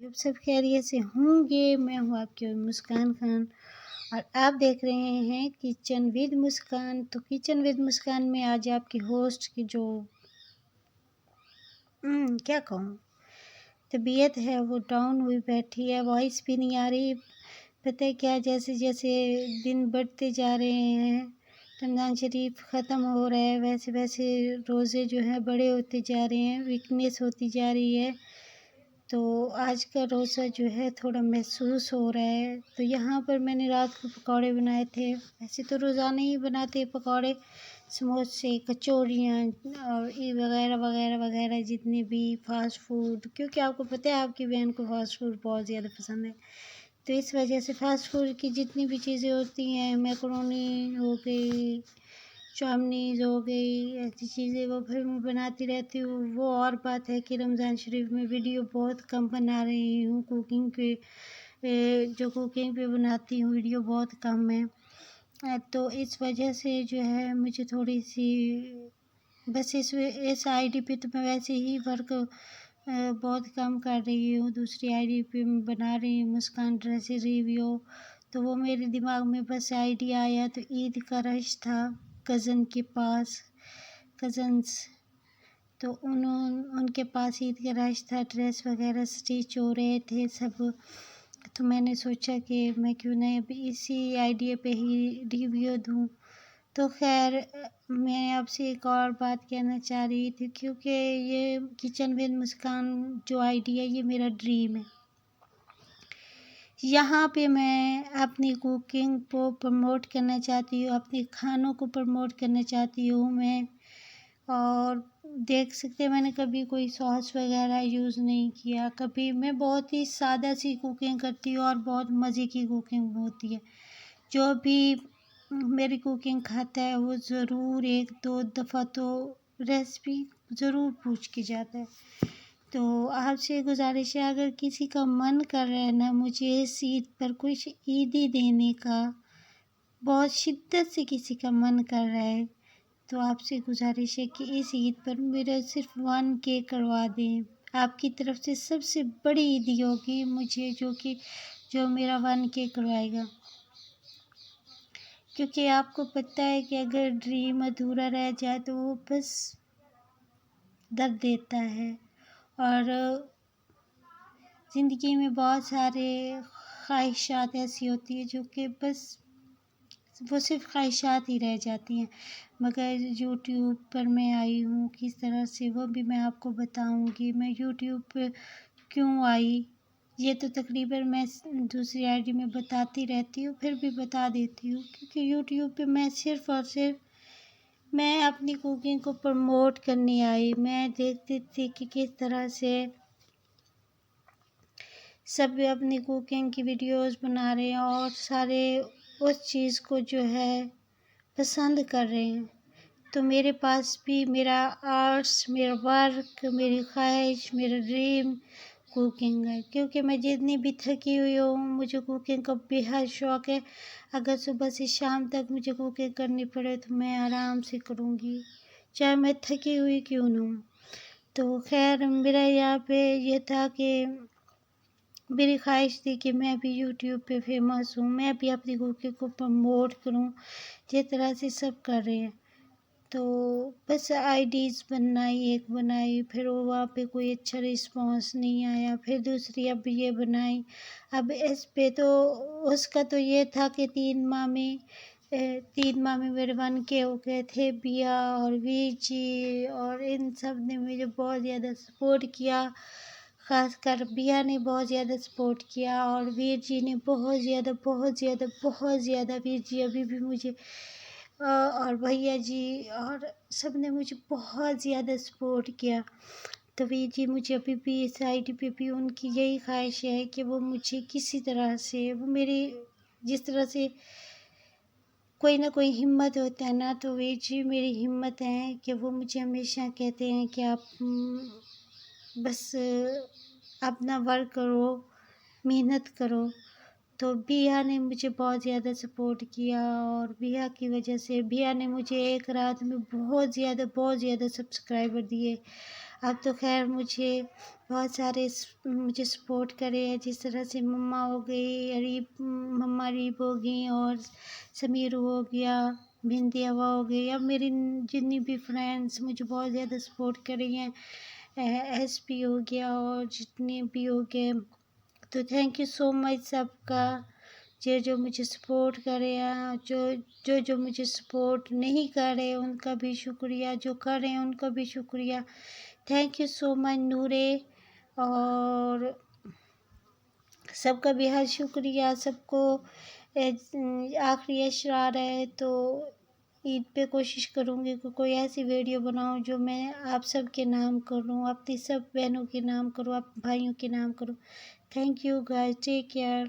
आप सब खैरियत से होंगे। मैं हूँ आपकी मुस्कान खान और आप देख रहे हैं किचन विद मुस्कान। तो किचन विद मुस्कान में आज आपकी होस्ट की जो क्या कहूँ, तबीयत है वो डाउन हुई बैठी है, वॉइस भी नहीं आ रही। पता है क्या, जैसे जैसे दिन बढ़ते जा रहे हैं, रमज़ान शरीफ ख़त्म हो रहा है, वैसे वैसे रोज़े जो हैं बड़े होते जा रहे हैं, वीकनेस होती जा रही है। तो आज का रोज़ा जो है थोड़ा महसूस हो रहा है। तो यहाँ पर मैंने रात को पकौड़े बनाए थे। ऐसे तो रोज़ाना ही बनाते पकौड़े, समोसे, कचौड़ियाँ और ये वगैरह वगैरह वगैरह जितने भी फ़ास्ट फूड, क्योंकि आपको पता है आपकी बहन को फ़ास्ट फूड बहुत ज़्यादा पसंद है। तो इस वजह से फ़ास्ट फूड की जितनी भी चीज़ें होती हैं, मैकरोनी हो गई, चाउमीन हो गई, ऐसी चीज़ें वो फिर मैं बनाती रहती हूँ। वो और बात है कि रमज़ान शरीफ में वीडियो बहुत कम बना रही हूँ कुकिंग के। जो कुकिंग पे बनाती हूँ वीडियो बहुत कम है। तो इस वजह से जो है मुझे थोड़ी सी बस इस आईडी पे तो मैं वैसे ही वर्क बहुत कम कर रही हूँ। दूसरी आईडी पे मैं बना रही हूँ मुस्कान ड्रेसेस रिव्यू। तो वो मेरे दिमाग में बस आइडिया आया तो ईद का रश था कज़न के पास, कज़न्स, तो उनके पास ईद का रश था, ड्रेस वगैरह स्टिच हो रहे थे सब। तो मैंने सोचा कि मैं क्यों ना अभी इसी आइडिया पे ही रिव्यू दूँ। तो खैर मैं आपसे एक और बात कहना चाह रही थी, क्योंकि ये किचन विद मुस्कान जो आइडिया ये मेरा ड्रीम है। यहाँ पे मैं अपनी कुकिंग को प्रमोट करना चाहती हूँ, अपने खानों को प्रमोट करना चाहती हूँ मैं। और देख सकते हैं मैंने कभी कोई सॉस वगैरह यूज़ नहीं किया, कभी मैं बहुत ही सादा सी कुकिंग करती हूँ और बहुत मज़े की कुकिंग होती है। जो भी मेरी कुकिंग खाता है वो ज़रूर एक दो दफ़ा तो रेसिपी ज़रूर पूछ के जाता है। तो आपसे गुज़ारिश है, अगर किसी का मन कर रहा है ना मुझे इस ईद पर कुछ ईदी देने का, बहुत शिद्दत से किसी का मन कर रहा है, तो आपसे गुज़ारिश है कि इस ईद पर मेरा सिर्फ 1K करवा दें। आपकी तरफ से सबसे बड़ी ईदी होगी मुझे, जो मेरा 1K करवाएगा। क्योंकि आपको पता है कि अगर ड्रीम अधूरा रह जाए तो वो बस दर्द देता है। और ज़िंदगी में बहुत सारे ख्वाहिशात ऐसी होती है जो कि बस वो सिर्फ ख्वाहिशात ही रह जाती हैं। मगर यूट्यूब पर मैं आई हूँ किस तरह से वो भी मैं आपको बताऊँगी। मैं यूट्यूब पे क्यों आई ये तो तकरीबन मैं दूसरी आईडी में बताती रहती हूँ, फिर भी बता देती हूँ, क्योंकि यूट्यूब पे मैं सिर्फ़ और सिर्फ मैं अपनी कुकिंग को प्रमोट करने आई। मैं देखती थी कि किस तरह से सब अपनी कुकिंग की वीडियोस बना रहे हैं और सारे उस चीज़ को जो है पसंद कर रहे हैं। तो मेरे पास भी मेरा आर्ट्स, मेरा वर्क, मेरी ख्वाहिश, मेरा ड्रीम कुकिंग है। क्योंकि मैं जितनी भी थकी हुई हूँ मुझे कुकिंग का बेहद शौक़ है। अगर सुबह से शाम तक मुझे कुकिंग करनी पड़े तो मैं आराम से करूँगी, चाहे मैं थकी हुई क्यों ना हूँ। तो खैर मेरा यहाँ पे ये था कि मेरी ख्वाहिश थी कि मैं भी यूट्यूब पे फेमस हूँ, मैं भी अपनी कुकिंग को प्रमोट करूँ जिस तरह से सब कर रहे हैं। तो बस आईडीज़ बनाई, फिर वो वहाँ पे कोई अच्छा रिस्पॉन्स नहीं आया, फिर दूसरी अब ये बनाई। अब इस पे तो उसका तो ये था कि 3 माह में मेरे 1K हो गए थे। बिया और वीर जी और इन सब ने मुझे बहुत ज़्यादा सपोर्ट किया। ख़ासकर बिया ने बहुत ज़्यादा सपोर्ट किया और वीर जी ने बहुत ज़्यादा वीर जी अभी भी मुझे और भैया जी और सब ने मुझे बहुत ज़्यादा सपोर्ट किया। तो वीर जी मुझे अभी भी इस आईडी पे भी उनकी यही ख्वाहिश है कि वो मुझे किसी तरह से वो मेरी जिस तरह से कोई ना कोई हिम्मत होता है ना, तो वीर जी मेरी हिम्मत है कि वो मुझे हमेशा कहते हैं कि आप बस अपना वर्क करो, मेहनत करो। तो बिया ने मुझे बहुत ज़्यादा सपोर्ट किया और बिया की वजह से बिया ने मुझे एक रात में बहुत ज़्यादा सब्सक्राइबर दिए। اب تو خیر مجھے بہت سارے مجھے سپورٹ کرے ہیں، جس طرح سے مما ہو گئی، مما ریب ہو گئی، اور سمیر ہو گیا، بھندی ہوا ہو گئی، اب میری جتنی بھی فرینڈس مجھے بہت زیادہ سپورٹ کر رہی ہیں، ایس پی ہو گیا اور جتنے بھی ہو گئے، تو تھینک یو سو مچ سب کا، جو مجھے سپورٹ کرے ہیں، جو مجھے سپورٹ نہیں کر رہے ان کا بھی شکریہ، جو کر رہے ہیں ان کا بھی شکریہ، تھینک یو سو مچ نورے، اور سب کا بہت شکریہ سب کو۔ آخری اشعار ہے تو عید پہ کوشش کروں گی کہ کوئی ایسی ویڈیو بناؤں جو میں آپ سب کے نام کروں، اپنی سب بہنوں کے نام کروں، اپنے بھائیوں کے نام کروں۔ Thank you guys, take care.